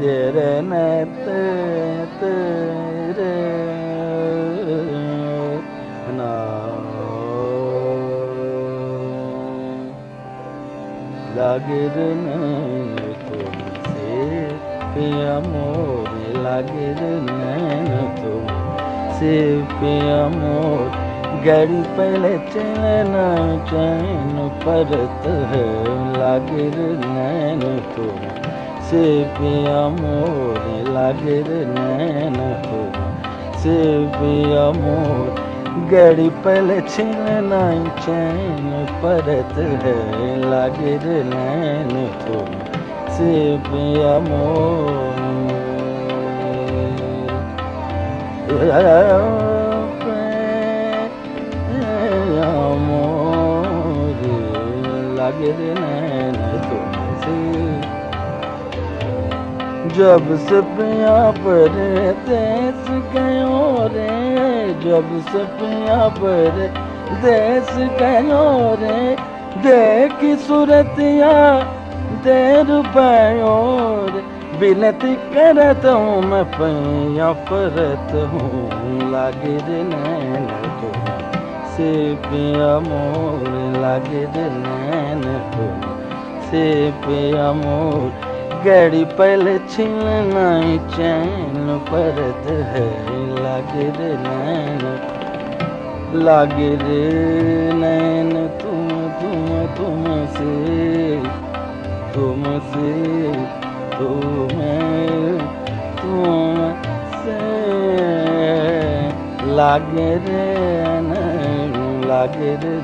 तेरे न तेरे ना लागे रे नैन तुमसे पिया मोर लागे रे नैन तुमसे पिया मोर गड़ी पहले चलना चैन परत है लागे रे नैन तुमसे पिया मोर लागे रे नैन तुमसे पिया मोर गड़ी पहले छिलना चैन परत है लागे रे नैन तुमसे पिया मोर लागे रे नैन तुमसे जब से पिया परदेस गयो रे जब से पिया परदेस गयो रे देखी सूरतिया देर पायो रे बिनती करत हूँ मैं पैया परत हूँ लागे रे नैन तुमसे पिया मोर लागे रे नैन तुमसे पिया मोर गड़ी पहले छिलना चैन परत है लागे रे नैन लागे रे नैन तुमसे तुमसे लागे रे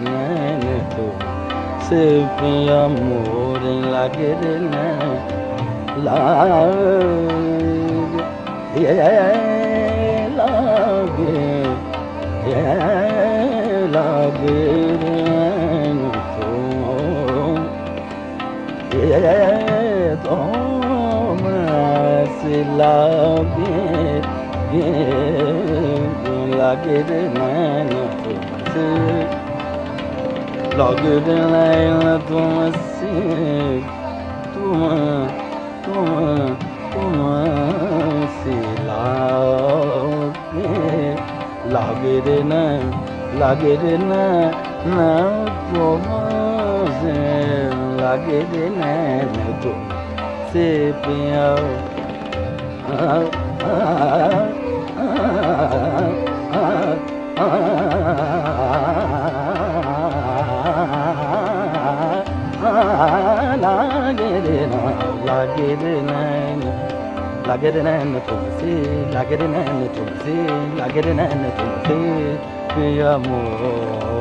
नैन तुमसे पिया मोर लागे रे नैन लागे नैन तुमसे लागे रे नैन तुमसे लागे रे नैन तुमसे तुमसे लागे रे नैन तुमसे लागे रे नैन तुमसे पिया लागे रे नैन तुमसे लागे रे नैन तुमसे लागे रे नैन तुमसे पिया मोर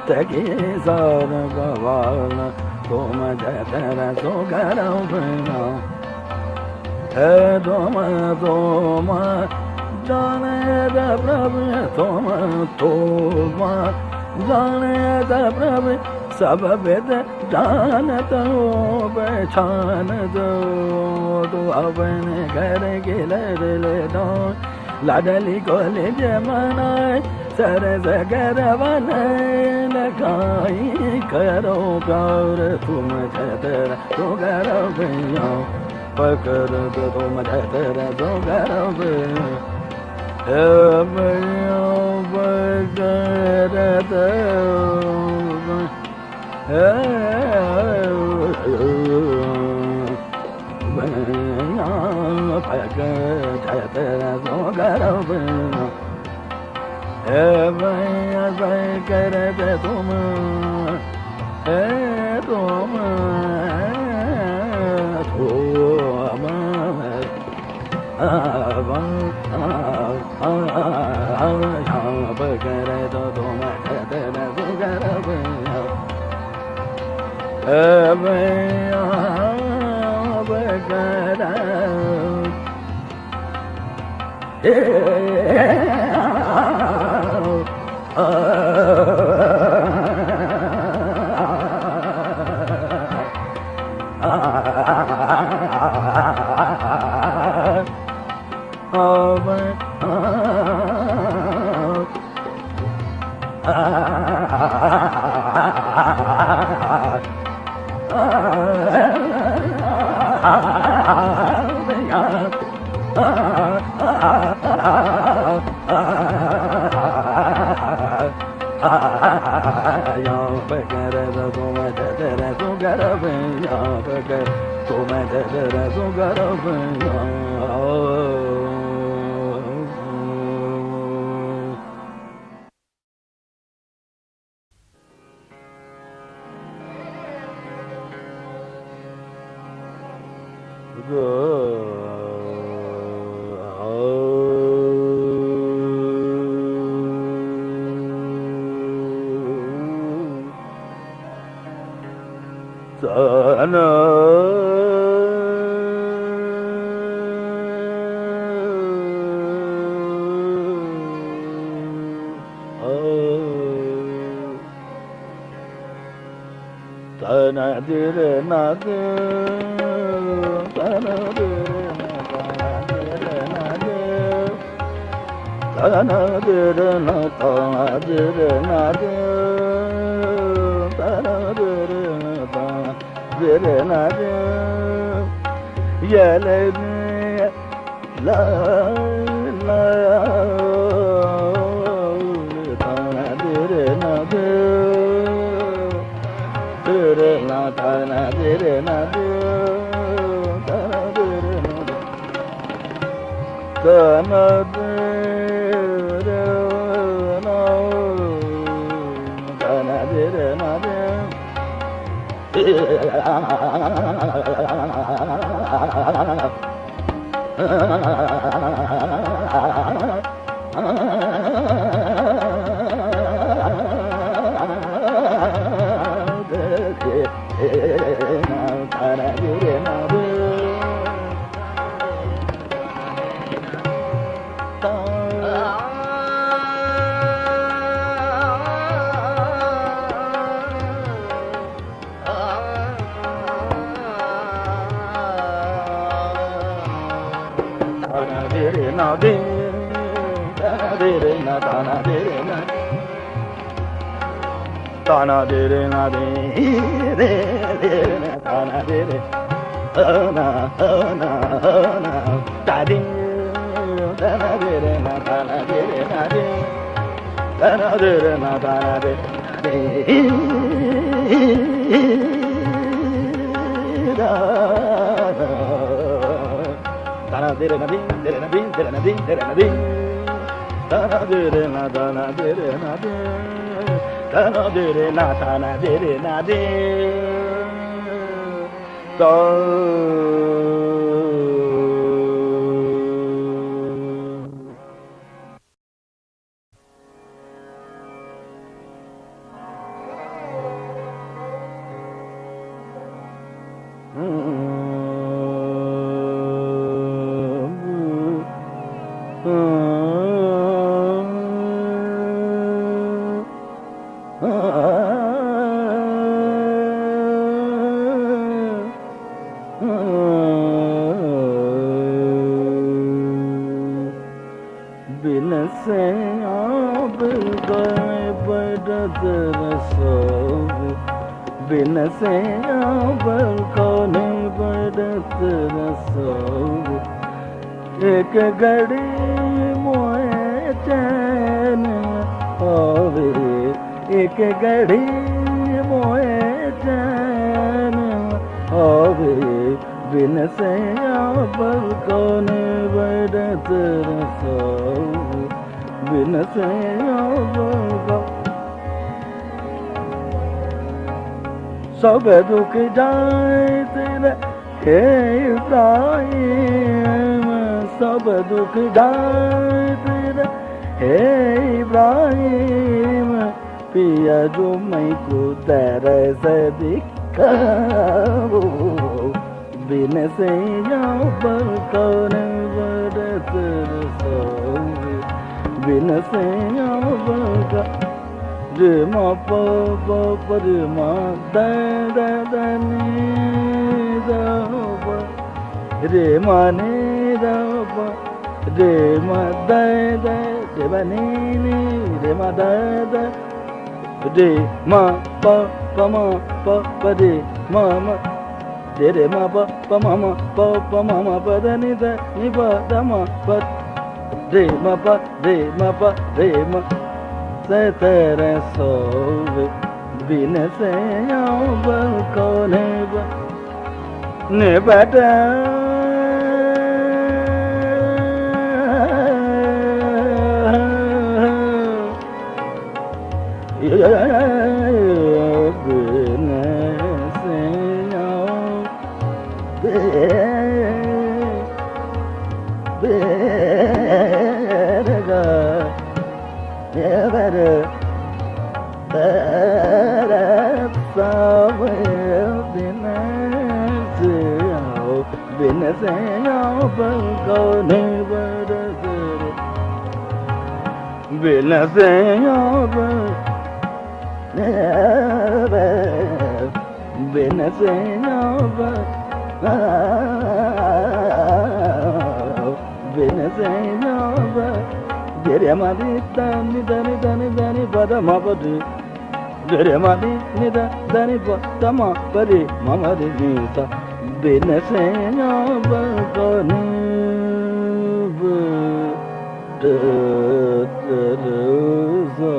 तकी सार गवाल तुम जतरा सो गरम बना है तुम जाने द प्रभु तुम जाने द प्रभु सब वेद जानत हो पहचान दो तो अपने घर के ले दो लाडली कोले जमानाए सरस गरवन लगाई करो प्यार तुम जतरा तो करो भैया पकड़ दो तुम जतरा तो करो भैया पकड़ दो भैया पकड़ जतरा तो बिन से बल कौन सब दुख जाए तेरा हे इब्राहिम सब दुख जाए तेरा हे इब्राहिम पिया जो मैं को तेरे से दिखाओ बिन से यहाँ पर कौन बरत रसोगे बिन से यहाँ पर रे मा प प प रे मा द द द नि द प रे मा नि द प रे मा द द रे मा नि नि रे मा द द रे मा प प मा प प रे मा मा रे मा प प मा मा प प मा मा प द नि प द मा प रे मा प रे मा प रे मा से तेरे सोवे बिन से बल को ने बेटा बिन से बेरगा never been a thing of go never been a thing of never been a thing of been a thing of Gere madi dani dani dani dani pada ma padi Gere madi ni da dani pada ma padi mama di ni sa bin se nya ba ko ni bu de zo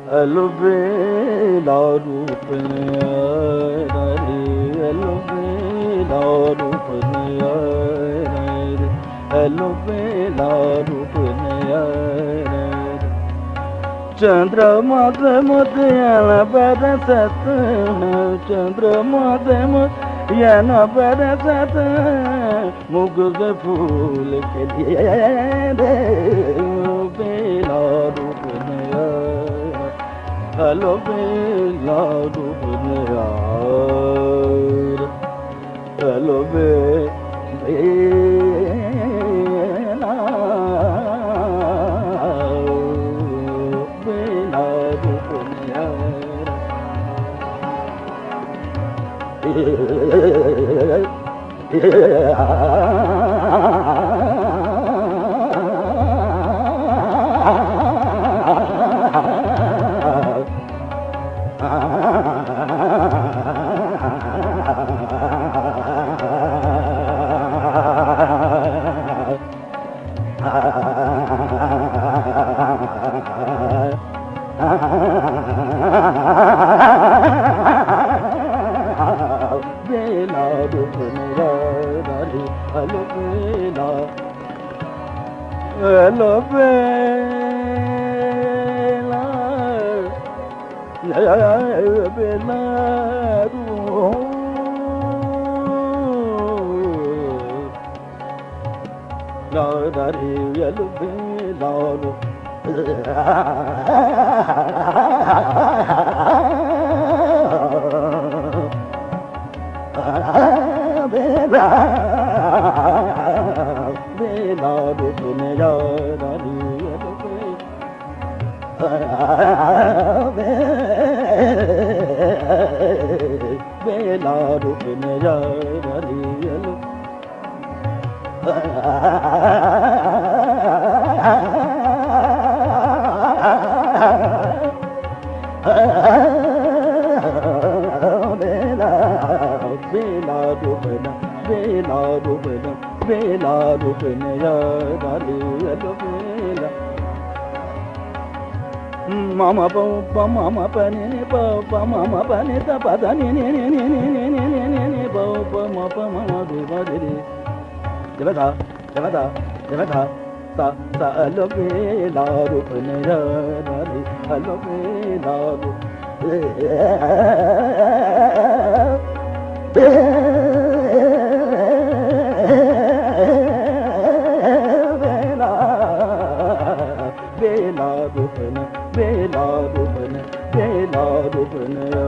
Alube la rup ne aare alube la rup ne aare alube la rup ne aare Chandrama de yana pada sat Chandrama de yana pada sat mugul ke phool ke liye alube la rup ne Hello, Bella, hello, Bela Bela रूपना Bela रूपना Bela रूपना यादाली Bela mama pa mama pa ni pa mama pa ni ta pa da ni pa ma pa mama de ba de de ta ta lo be la ru pa ne ra ra ri lo be la ru bela rupana bela rupana bela rupana ra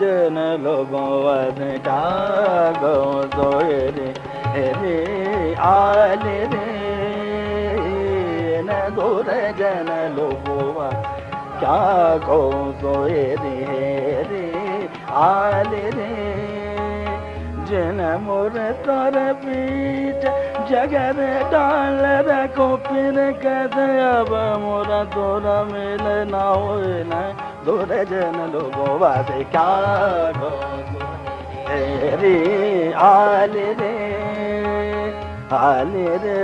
जन लोगों जागो सोए रे रे आले रे न दूर जन लोगों जागो सोए रे रे आले रे जन मोर तर पीठ जगर डाल रखो फिर कैसे अब मोरा तोरा मिल ना हो न दूर जन लोगों वासे क्या गो रे आले रे आले रे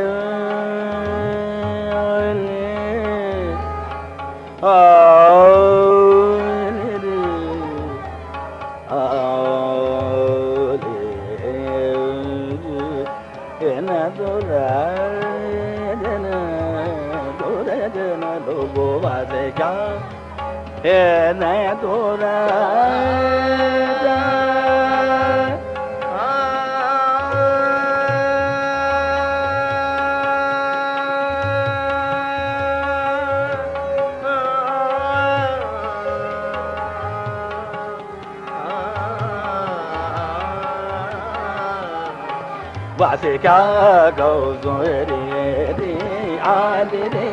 आले रे आले रे न दूर जन लोगों वासे क्या नया तोरा वासे क्या गौ रे रे आले रे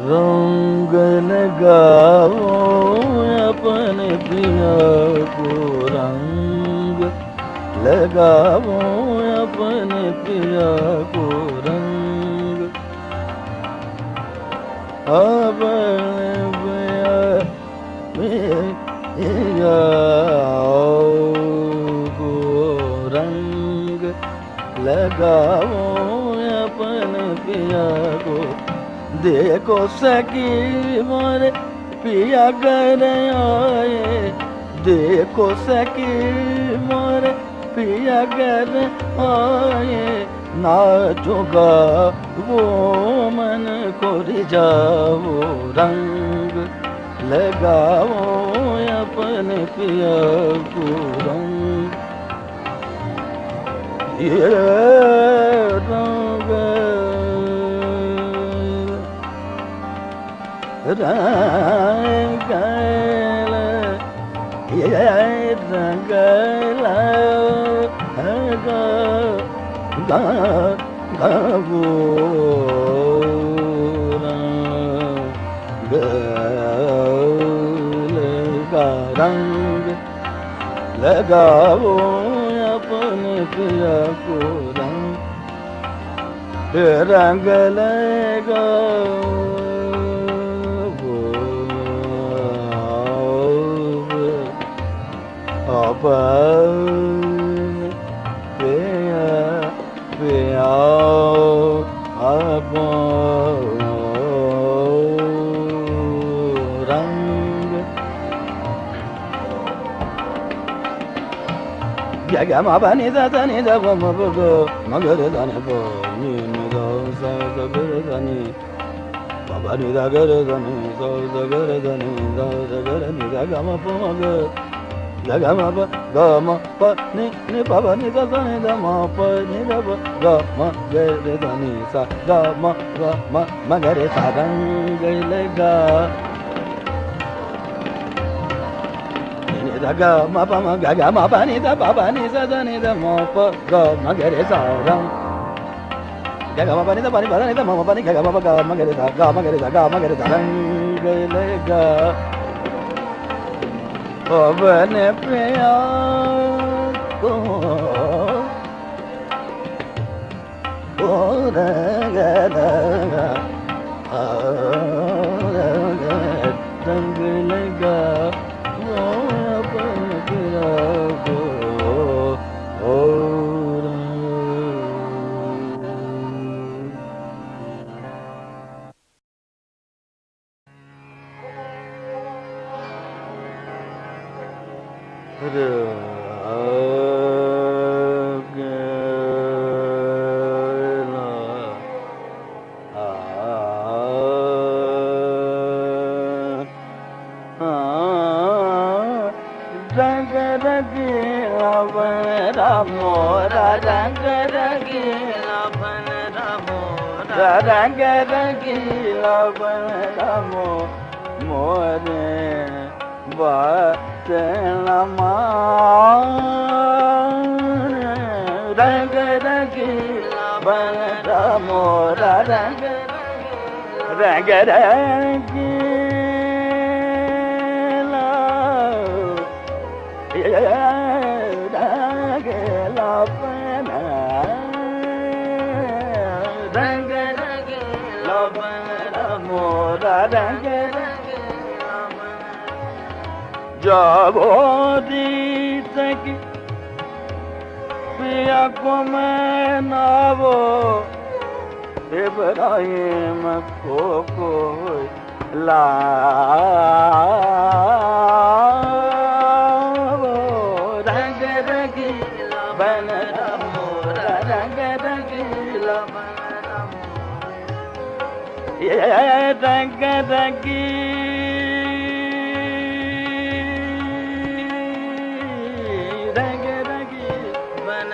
रंग लगाओ अपने पिया को रंग लगाओ अपने पिया को रंग अपने पिया लगाओ अपन पिया को। देखो सखी मोरे पिया घर आए, देखो सखी मोरे पिया घर आए। नाचोगा वो मन को रिझाओ, रंग लगाओ अपन पिया को रंग। ये रंग रंगल, ये रंगल गावो रंग लगाओ अपने पिया को रंग। रंग लगाओ अपन पिया पिया अपन रंग। गा मा पा नि दा दा नि दा प म प ग म ग रे दा नि प नि नि दा सा सा ग रे दा नि प प नि दा ग रे दा नि सा सा ग रे दा नि दा सा ग रे नि दा गा ma pa ma ga ga ma pa ga ma pa ni ni pa pa ni da sa ni da ma pa ni da pa ga ma ga re da ni sa ga ma ga re sa rang le ga ni da ga ma pa ni da pa pa ni sa da ni da ma pa ga ma ga re sa rang ga ma pa ni da pa ni da ma pa ni ga ma pa ga ma ga re sa rang le ga। पवन पिया को रंग लगा वो पवन पिया को रंग रंगीला बन मोरा रंग रंगीला बन मोरा रंग रंगीला बन मोरे बचला रंग रंगीला बन मोरा रंग रंग रंगीला रंगीला बन रंग रंगीला बन मोरा रंग जाबो दी सकी पिया को मैं नावो इब्राहिम को कोई लावो रंग रंगीला बन मोरा रंग रंगीला बन ये रंग रंगी रंग रंगीला बन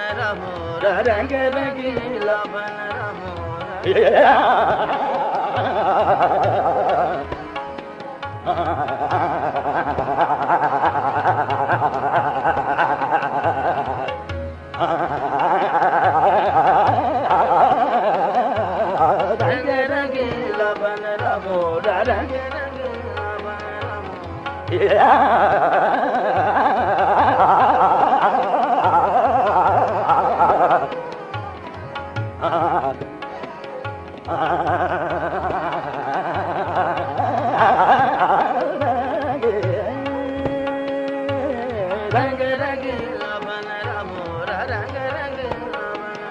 रंग रंगीला बन मोरा रंग रंगीला बन रंग रंगीला बन मोरा रंग रंगीला बन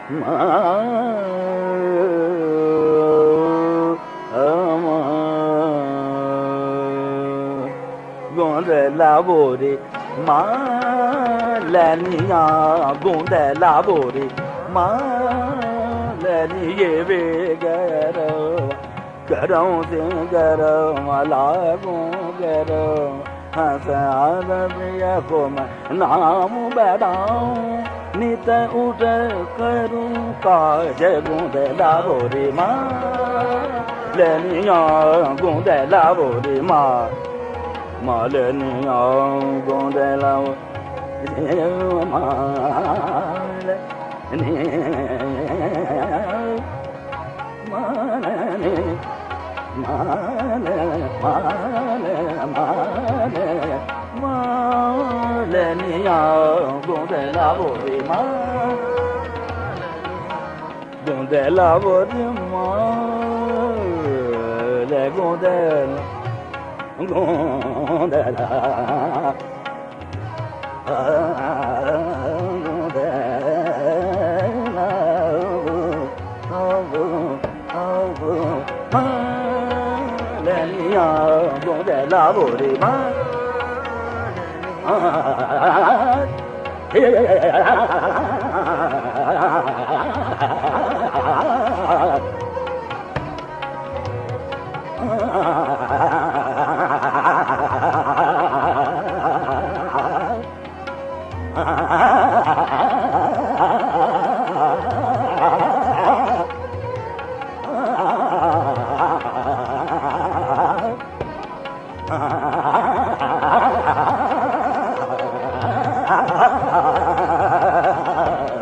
Ma Gonde labori ma laniya gonde labori ma lani yeve garo garo sin garo la garo hasara priya koma namu badao nita uta karu kaj gonde labori ma laniya gonde labori ma Maleniya gondela male ni male male male maleniya gondela bori gondela bori male gondela Gondela, gondela, bori ma,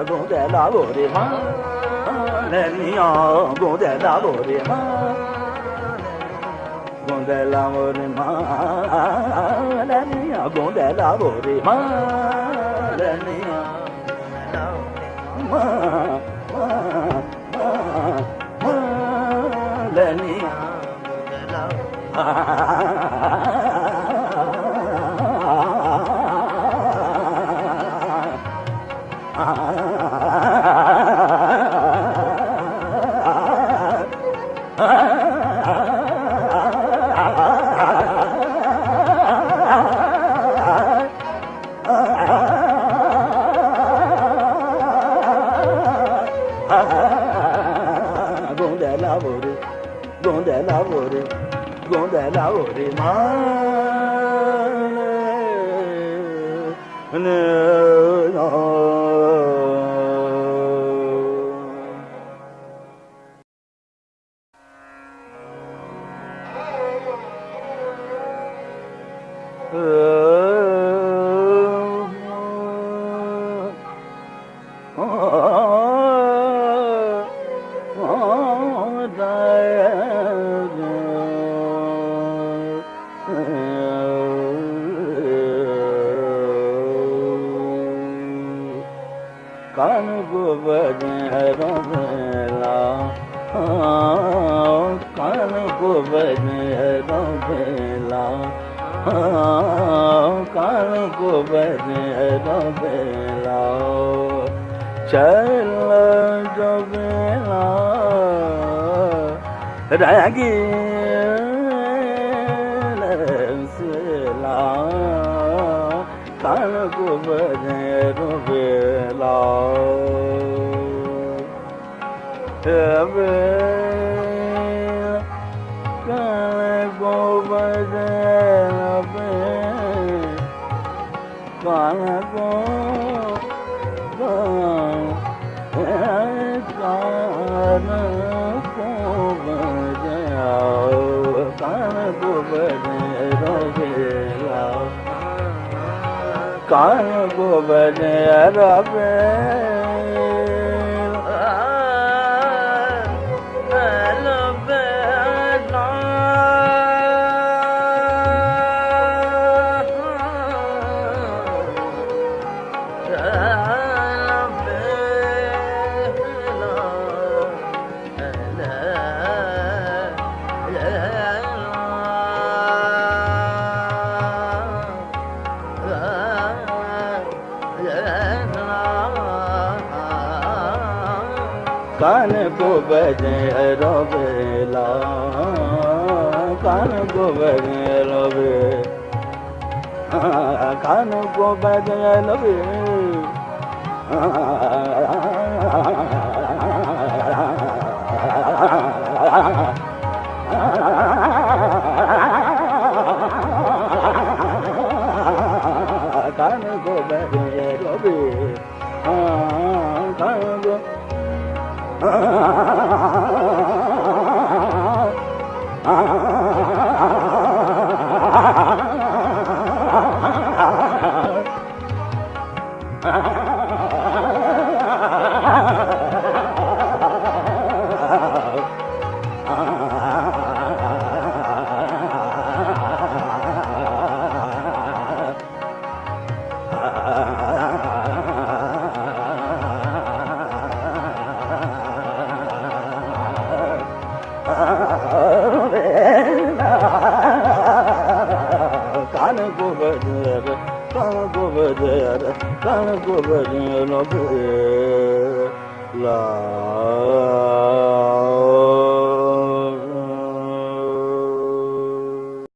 Gondela bori ma, leniya gondela bori ma, gondela bori ma, leniya gondela bori ma, leniya ma leniya Gondela bori ma Kan go bajela, kan go bajela, kan go bajela, chala jabela, ragi sela, kan go bajela. Kan go bajela la कान को बजे रोबेला कान को बजे रोबे कान को बजे रोबे कान को बजे रोबे कान को कान को बजे ला